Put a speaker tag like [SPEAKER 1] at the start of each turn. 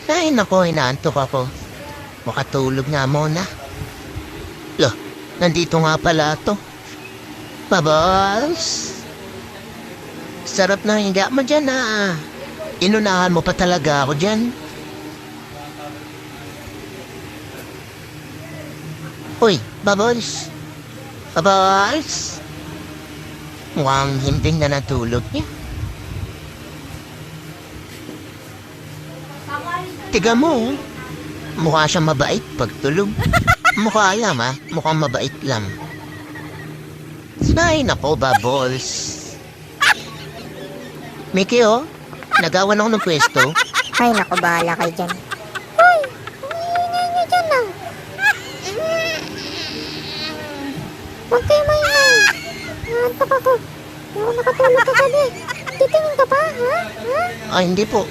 [SPEAKER 1] Ay, nako, inaantok ako. Makatulog nga muna. Lo, nandito nga pala to. Babos! Sarap na higa mo dyan ah. Inunahan mo pa talaga ako dyan. Uy, Babos! Babos! Mukhang himbing na natulog niya. Tiga mo, oh. Mukha siyang mabait pag tulog. Mukha alam ah, mukhang mabait lang. Ay, nako, Babos. Mickey, oh, nagawan ako ng pwesto.
[SPEAKER 2] Ay, naku, bahala kayo dyan. Hoy! Ingay nyo dyan ah. Huwag kayo maingay. Naantok ako. Hindi ako nakatulog kagabi. Titingin ka pa, ha? Ha?
[SPEAKER 1] Ay, hindi po.